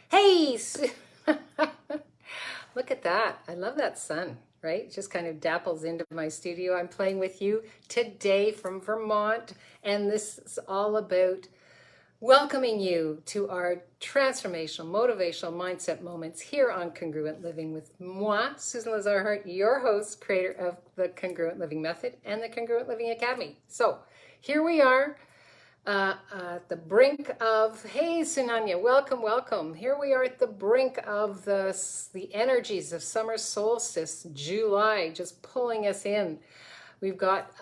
Hey, look at that. I love that sun, right? It just kind of dapples into my studio. I'm playing with you today from Vermont, and this is all about welcoming you to our transformational, motivational mindset moments here on Congruent Living with moi, Susan Lazar-Hart, your host, creator of the Congruent Living Method and the Congruent Living Academy. So here we are at the brink of, hey Sunanya, welcome, welcome. Here we are at the brink of the energies of summer solstice, July, just pulling us in. We've got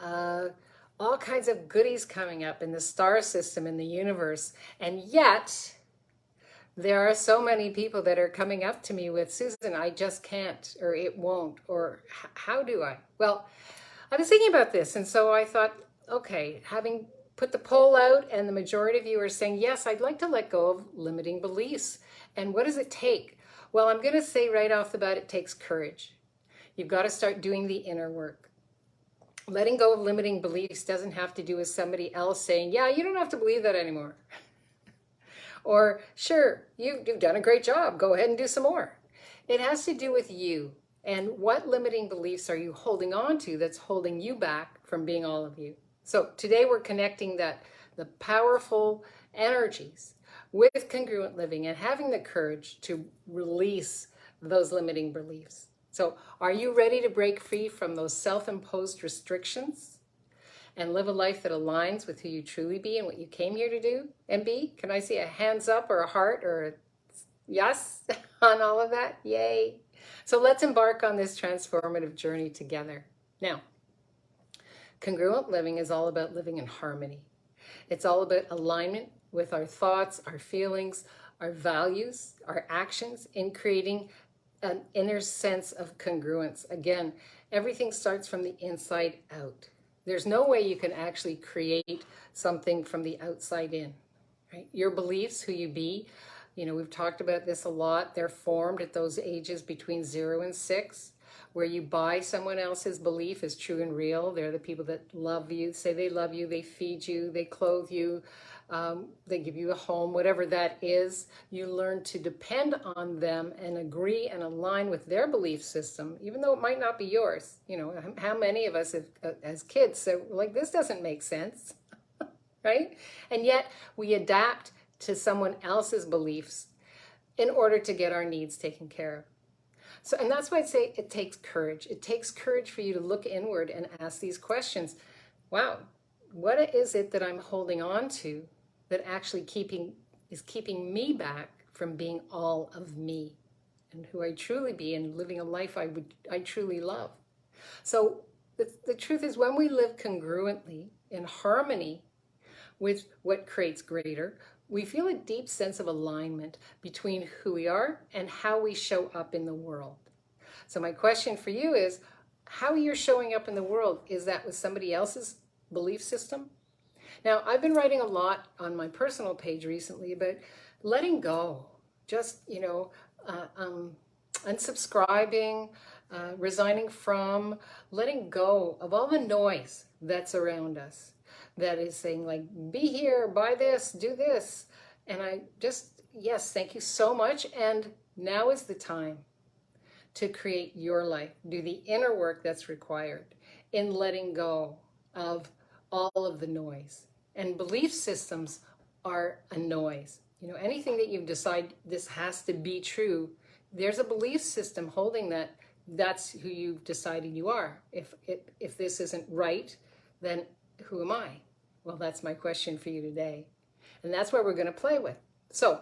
all kinds of goodies coming up in the star system, in the universe, and yet there are so many people that are coming up to me with, Susan, I just can't, or it won't, or how do I? Well, I was thinking about this, and so I thought, okay, having put the poll out and the majority of you are saying, yes, I'd like to let go of limiting beliefs. And what does it take? Well, I'm going to say right off the bat, it takes courage. You've got to start doing the inner work. Letting go of limiting beliefs doesn't have to do with somebody else saying, yeah, you don't have to believe that anymore. Or, sure, you've done a great job. Go ahead and do some more. It has to do with you. And what limiting beliefs are you holding on to that's holding you back from being all of you? So today we're connecting the powerful energies with congruent living and having the courage to release those limiting beliefs. So are you ready to break free from those self-imposed restrictions and live a life that aligns with who you truly be and what you came here to do and be? Can I see a hands up or a heart or a yes on all of that? Yay. So let's embark on this transformative journey together. Now, congruent living is all about living in harmony. It's all about alignment with our thoughts, our feelings, our values, our actions in creating an inner sense of congruence. Again, everything starts from the inside out. There's no way you can actually create something from the outside in, right? Your beliefs, who you be, we've talked about this a lot. They're formed at those ages between 0 and 6, where you buy someone else's belief as true and real. They're the people that love you, say they love you, they feed you, they clothe you, they give you a home, whatever that is. You learn to depend on them and agree and align with their belief system, even though it might not be yours. How many of us as kids say, like, this doesn't make sense, right? And yet we adapt to someone else's beliefs in order to get our needs taken care of. So, and that's why I'd say it takes courage. It takes courage for you to look inward and ask these questions. Wow, what is it that I'm holding on to that actually is keeping me back from being all of me and who I truly be and living a life I truly love? So the truth is, when we live congruently in harmony with what creates greater, we feel a deep sense of alignment between who we are and how we show up in the world. So my question for you is, how you're showing up in the world, is that with somebody else's belief system? Now, I've been writing a lot on my personal page recently about letting go, just, unsubscribing, resigning from, letting go of all the noise that's around us that is saying, like, be here, buy this, do this. And I just, yes, thank you so much. And now is the time to create your life, do the inner work that's required in letting go of all of the noise. And belief systems are a noise. Anything that you decide this has to be true, there's a belief system holding that. That's who you've decided you are. If this isn't right, then who am I? Well, that's my question for you today. And that's what we're going to play with. So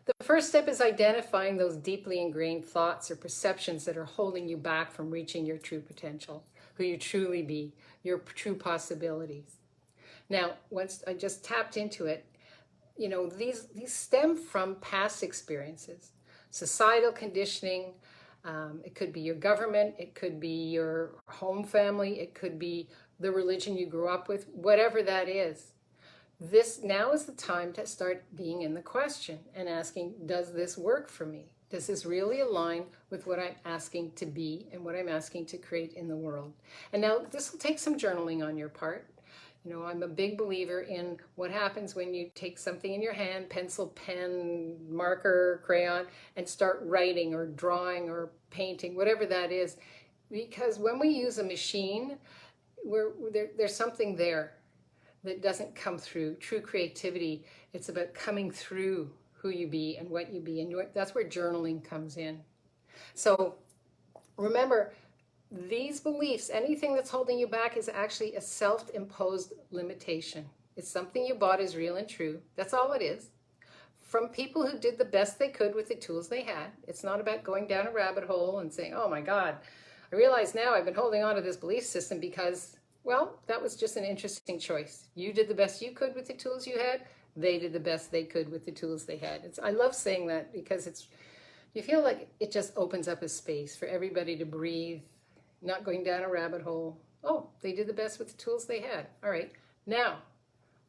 the first step is identifying those deeply ingrained thoughts or perceptions that are holding you back from reaching your true potential, who you truly be, your true possibilities. Now, once I just tapped into it, these stem from past experiences, societal conditioning. It could be your government, it could be your home family, it could be the religion you grew up with, whatever that is. Now is the time to start being in the question and asking, does this work for me? Does this really align with what I'm asking to be and what I'm asking to create in the world? And now this will take some journaling on your part. You know, I'm a big believer in what happens when you take something in your hand, pencil, pen, marker, crayon, and start writing or drawing or painting, whatever that is. Because when we use a machine, there's something there that doesn't come through. True creativity, it's about coming through who you be and what you be. And that's where journaling comes in. So remember, these beliefs, anything that's holding you back is actually a self-imposed limitation. It's something you bought as real and true. That's all it is. From people who did the best they could with the tools they had. It's not about going down a rabbit hole and saying, oh my God, I realize now I've been holding on to this belief system because, well, that was just an interesting choice. You did the best you could with the tools you had. They did the best they could with the tools they had. I love saying that because you feel like it just opens up a space for everybody to breathe, not going down a rabbit hole. Oh, they did the best with the tools they had. All right, now,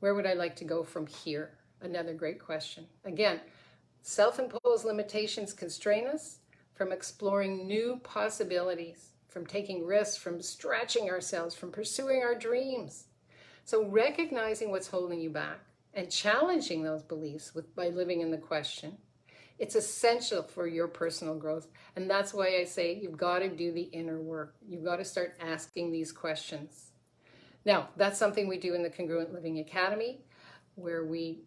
where would I like to go from here? Another great question. Again, self-imposed limitations constrain us from exploring new possibilities, from taking risks, from stretching ourselves, from pursuing our dreams. So recognizing what's holding you back and challenging those beliefs by living in the question, it's essential for your personal growth. And that's why I say you've got to do the inner work. You've got to start asking these questions. Now, that's something we do in the Congruent Living Academy, where we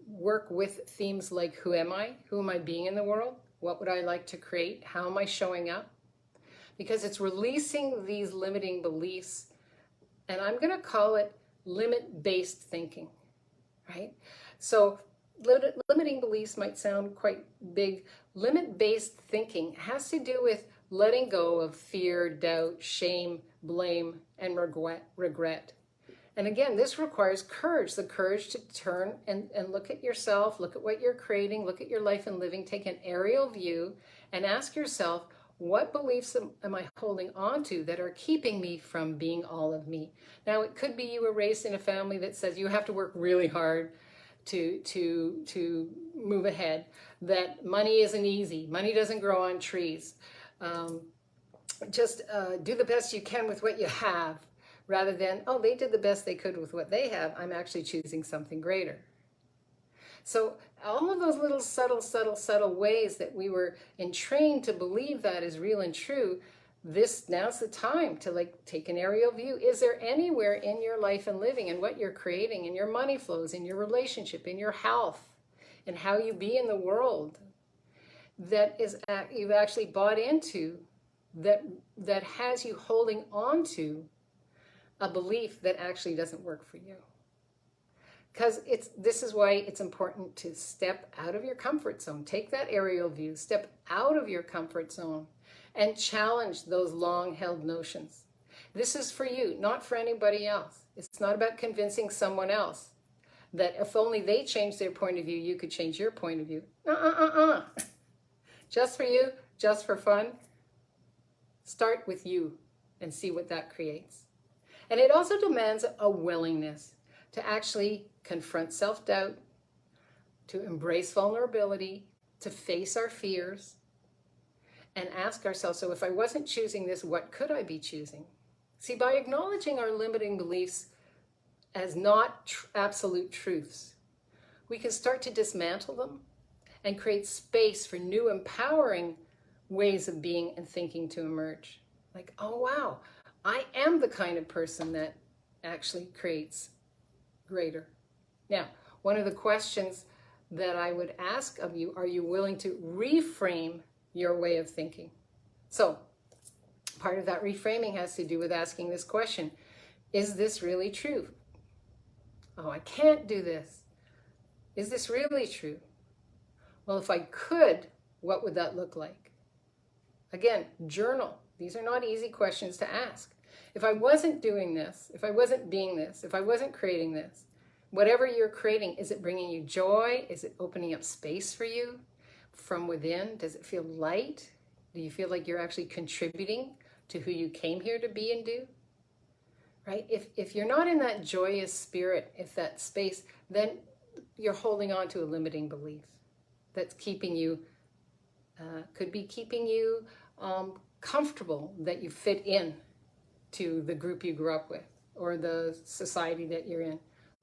work with themes like, who am I? Who am I being in the world? What would I like to create? How am I showing up? Because it's releasing these limiting beliefs, and I'm going to call it limit-based thinking, right? So limiting beliefs might sound quite big. Limit-based thinking has to do with letting go of fear, doubt, shame, blame, and regret. And again, this requires courage, the courage to turn and look at yourself, look at what you're creating, look at your life and living, take an aerial view and ask yourself, what beliefs am I holding on to that are keeping me from being all of me? Now, it could be you were raised in a family that says you have to work really hard to move ahead, that money isn't easy, money doesn't grow on trees. Just do the best you can with what you have, rather than, oh, they did the best they could with what they have, I'm actually choosing something greater. So all of those little subtle ways that we were entrained to believe that is real and true, now's the time to take an aerial view. Is there anywhere in your life and living and what you're creating, in your money flows, in your relationship, in your health, and how you be in the world, that you've actually bought into, that has you holding on to a belief that actually doesn't work for you? Because this is why it's important to step out of your comfort zone. Take that aerial view, step out of your comfort zone, and challenge those long-held notions. This is for you, not for anybody else. It's not about convincing someone else that if only they change their point of view, you could change your point of view. Just for you, just for fun. Start with you and see what that creates. And it also demands a willingness to actually confront self-doubt, to embrace vulnerability, to face our fears, and ask ourselves, so if I wasn't choosing this, what could I be choosing? See, by acknowledging our limiting beliefs as not absolute truths, we can start to dismantle them and create space for new empowering ways of being and thinking to emerge. Like, oh wow, I am the kind of person that actually creates greater. Now, one of the questions that I would ask of you, are you willing to reframe your way of thinking? So part of that reframing has to do with asking this question, is this really true? Oh, I can't do this. Is this really true? Well, if I could, what would that look like? Again, journal. These are not easy questions to ask. If I wasn't doing this, if I wasn't being this, if I wasn't creating this, whatever you're creating, is it bringing you joy? Is it opening up space for you from within? Does it feel light? Do you feel like you're actually contributing to who you came here to be and do? Right? If you're not in that joyous spirit, if that space, then you're holding on to a limiting belief that's keeping you, could be keeping you comfortable, that you fit in to the group you grew up with. or the society that you're in.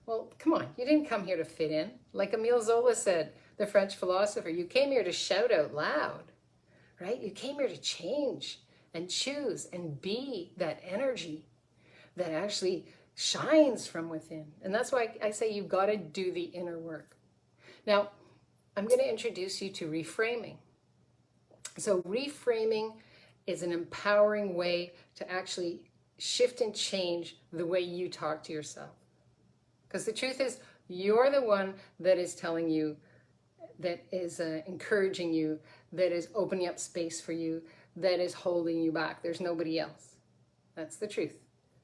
Well, come on, you didn't come here to fit in. Like Emile Zola said, the French philosopher, you came here to shout out loud, right? You came here to change and choose and be that energy that actually shines from within. And that's why I say you've got to do the inner work. Now, I'm going to introduce you to reframing. So reframing is an empowering way to actually shift and change the way you talk to yourself. Because the truth is, you're the one that is telling you, that is encouraging you, that is opening up space for you, that is holding you back. There's nobody else. That's the truth.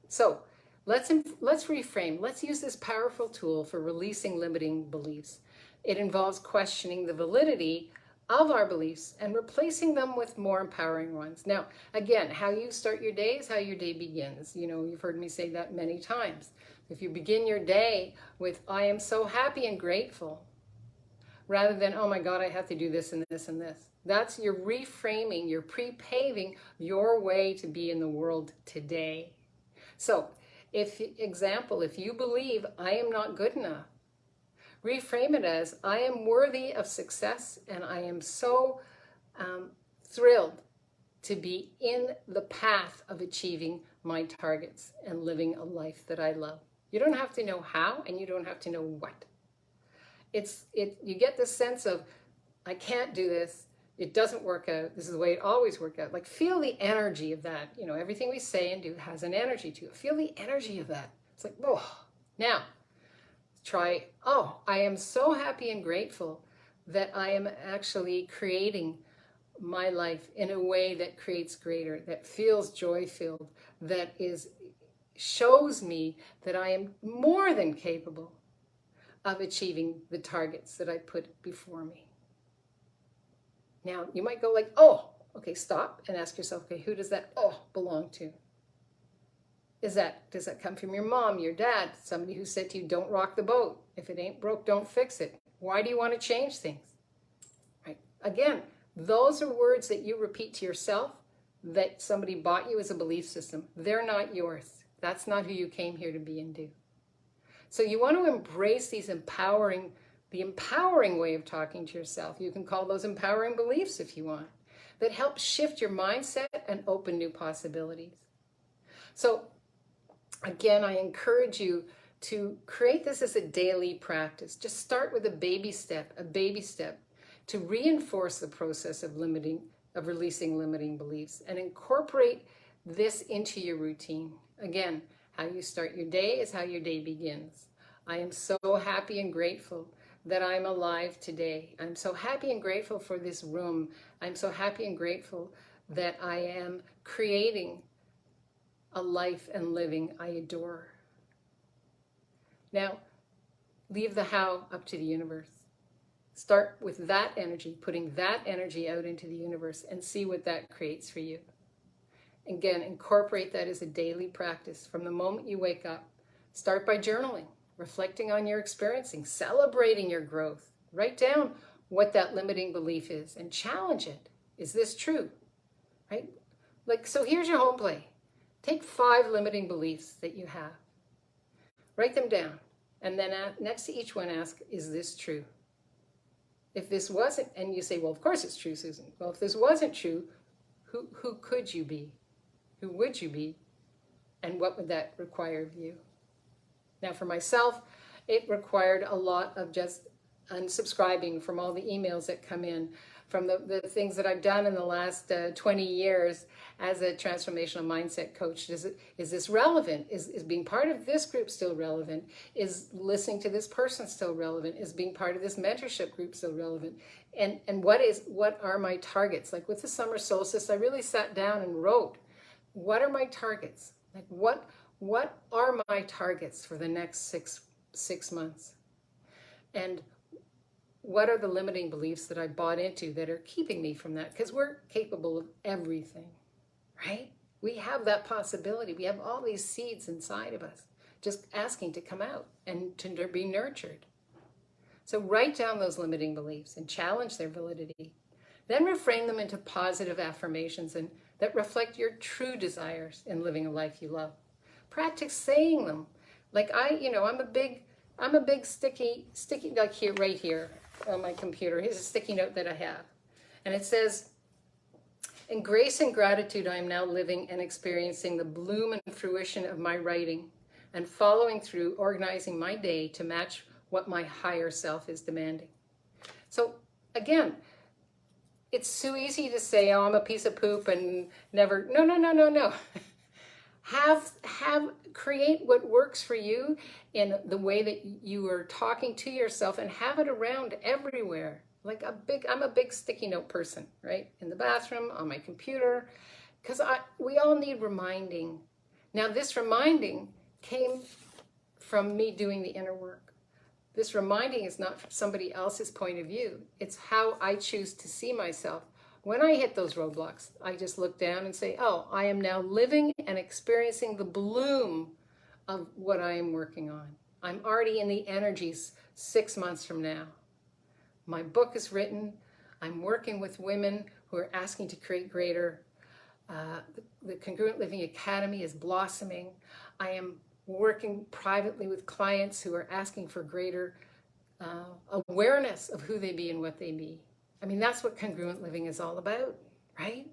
So let's reframe. Let's use this powerful tool for releasing limiting beliefs. It involves questioning the validity of our beliefs and replacing them with more empowering ones. Now, again, how you start your day is how your day begins. You know, you've heard me say that many times. If you begin your day with, I am so happy and grateful, rather than, oh my God, I have to do this and this and this. That's your reframing, you're pre-paving your way to be in the world today. So, if you believe I am not good enough, reframe it as, I am worthy of success and I am so thrilled to be in the path of achieving my targets and living a life that I love. You don't have to know how and you don't have to know what. You get this sense of, I can't do this, it doesn't work out, this is the way it always worked out. Like, feel the energy of that. You know, everything we say and do has an energy to it. Feel the energy of that. It's like, whoa. Now, try, oh, I am so happy and grateful that I am actually creating my life in a way that creates greater, that feels joy-filled, that shows me that I am more than capable of achieving the targets that I put before me. Now, you might go like, oh, okay, stop and ask yourself, okay, who does that oh belong to? Does that come from your mom, your dad, somebody who said to you, don't rock the boat. If it ain't broke, don't fix it. Why do you want to change things? Right? Again, those are words that you repeat to yourself that somebody bought you as a belief system. They're not yours. That's not who you came here to be and do. So you want to embrace the empowering way of talking to yourself. You can call those empowering beliefs if you want, that help shift your mindset and open new possibilities. So again, I encourage you to create this as a daily practice. Just start with a baby step to reinforce the process of releasing limiting beliefs and incorporate this into your routine. Again, how you start your day is how your day begins. I am so happy and grateful that I'm alive today. I'm so happy and grateful for this room. I'm so happy and grateful that I am creating a life and living I adore. Now, leave the how up to the universe. Start with that energy, putting that energy out into the universe and see what that creates for you. Again, incorporate that as a daily practice from the moment you wake up. Start by journaling, reflecting on your experiencing, celebrating your growth. Write down what that limiting belief is and challenge it. Is this true? Right? Like, so here's your home play. Take 5 limiting beliefs that you have. Write them down. And then next to each one ask, is this true? If this wasn't, and you say, well, of course it's true, Susan. Well, if this wasn't true, who could you be? Who would you be? And what would that require of you? Now, for myself, it required a lot of just unsubscribing from all the emails that come in, from the things that I've done in the last 20 years as a transformational mindset coach. Is this relevant? Is being part of this group still relevant? Is listening to this person still relevant? Is being part of this mentorship group still relevant? And what are my targets? Like with the summer solstice, I really sat down and wrote, what are my targets? Like what are my targets for the next six months? And what are the limiting beliefs that I bought into that are keeping me from that? Because we're capable of everything, right? We have that possibility. We have all these seeds inside of us, just asking to come out and to be nurtured. So write down those limiting beliefs and challenge their validity. Then reframe them into positive affirmations and that reflect your true desires in living a life you love. Practice saying them. Like I'm a big sticky, like here, right here on my computer. Here's a sticky note that I have. And it says, in grace and gratitude, I am now living and experiencing the bloom and fruition of my writing and following through, organizing my day to match what my higher self is demanding. So again, it's so easy to say, oh, I'm a piece of poop and never, no. Create what works for you in the way that you are talking to yourself, and have it around everywhere. Like I'm a big sticky note person, right? In the bathroom, on my computer, because we all need reminding. Now this reminding came from me doing the inner work. This reminding is not from somebody else's point of view. It's how I choose to see myself. When I hit those roadblocks, I just look down and say, oh, I am now living and experiencing the bloom of what I am working on. I'm already in the energies 6 months from now. My book is written. I'm working with women who are asking to create greater. The Congruent Living Academy is blossoming. I am working privately with clients who are asking for greater awareness of who they be and what they be. I mean, that's what congruent living is all about, right?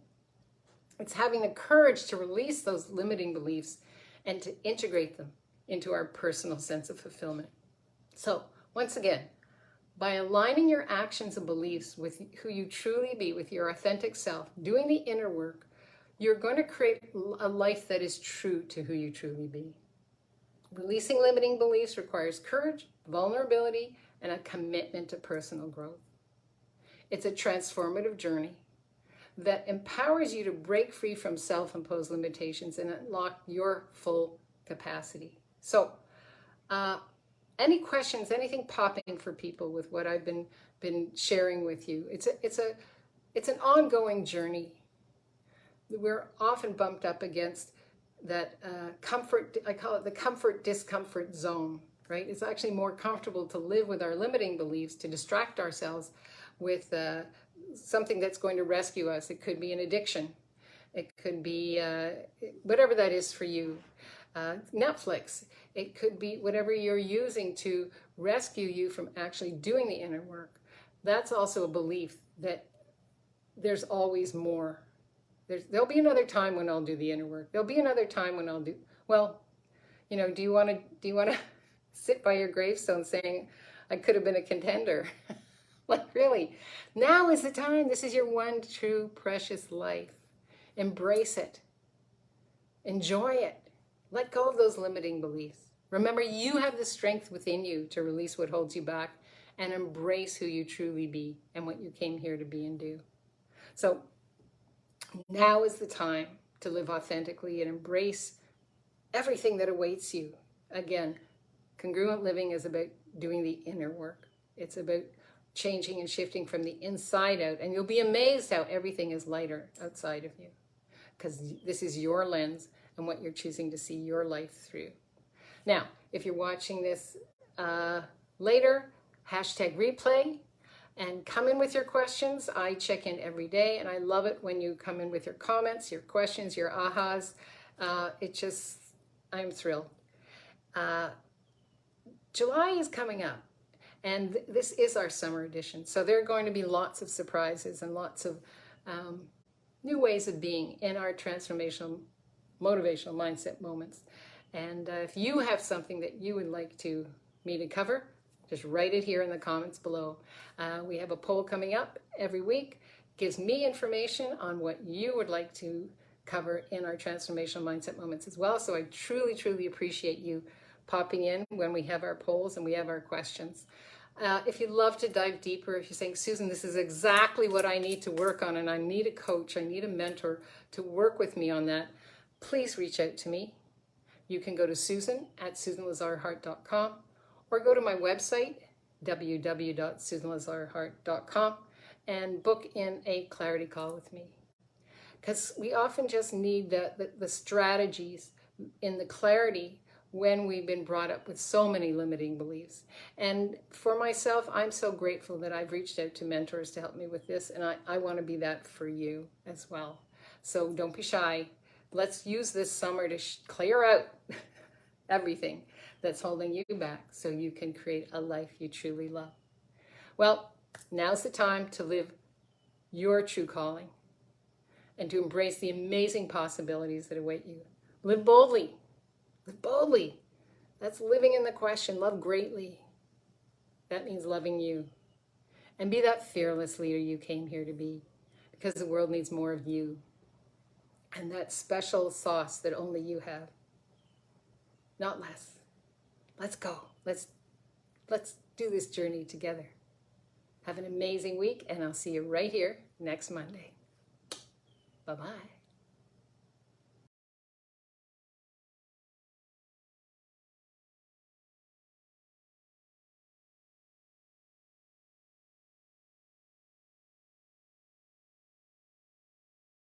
It's having the courage to release those limiting beliefs and to integrate them into our personal sense of fulfillment. So, once again, by aligning your actions and beliefs with who you truly be, with your authentic self, doing the inner work, you're going to create a life that is true to who you truly be. Releasing limiting beliefs requires courage, vulnerability, and a commitment to personal growth. It's a transformative journey that empowers you to break free from self-imposed limitations and unlock your full capacity. So, any questions, anything popping for people with what I've been sharing with you? It's an ongoing journey. We're often bumped up against that comfort, I call it the comfort-discomfort zone, right? It's actually more comfortable to live with our limiting beliefs, to distract ourselves with something that's going to rescue us. It could be an addiction. It could be whatever that is for you. Netflix. It could be whatever you're using to rescue you from actually doing the inner work. That's also a belief that there's always more. There'll be another time when I'll do the inner work. There'll be another time when I'll do, well, do you want to sit by your gravestone saying, I could have been a contender? Like, really, now is the time. This is your one true precious life. Embrace it. Enjoy it. Let go of those limiting beliefs. Remember, you have the strength within you to release what holds you back and embrace who you truly be and what you came here to be and do. So now is the time to live authentically and embrace everything that awaits you. Again, congruent living is about doing the inner work. It's about changing and shifting from the inside out, and you'll be amazed how everything is lighter outside of you, because this is your lens and what you're choosing to see your life through. Now, if you're watching this later, #replay, and come in with your questions. I check in every day, and I love it when you come in with your comments, your questions, your ahas. I'm thrilled. July is coming up. And this is our summer edition. So there are going to be lots of surprises and lots of new ways of being in our transformational, motivational mindset moments. And if you have something that you would like me to cover, just write it here in the comments below. We have a poll coming up every week. It gives me information on what you would like to cover in our transformational mindset moments as well. So I truly, truly appreciate you popping in when we have our polls and we have our questions. If you'd love to dive deeper, if you're saying, Susan, this is exactly what I need to work on, and I need a coach, I need a mentor to work with me on that, please reach out to me. You can go to susan@susanlazarhart.com or go to my website, www.susanlazarhart.com, and book in a clarity call with me. Because we often just need the strategies in the clarity when we've been brought up with so many limiting beliefs. And for myself, I'm so grateful that I've reached out to mentors to help me with this, and I want to be that for you as well. So don't be shy. let's use this summer to clear out everything that's holding you back so you can create a life you truly love. Well, now's the time to live your true calling and to embrace the amazing possibilities that await you. Live boldly. Live boldly. That's living in the question. Love greatly. That means loving you. And be that fearless leader you came here to be, because the world needs more of you. And that special sauce that only you have. Not less. Let's go. Let's do this journey together. Have an amazing week, and I'll see you right here next Monday. Bye-bye.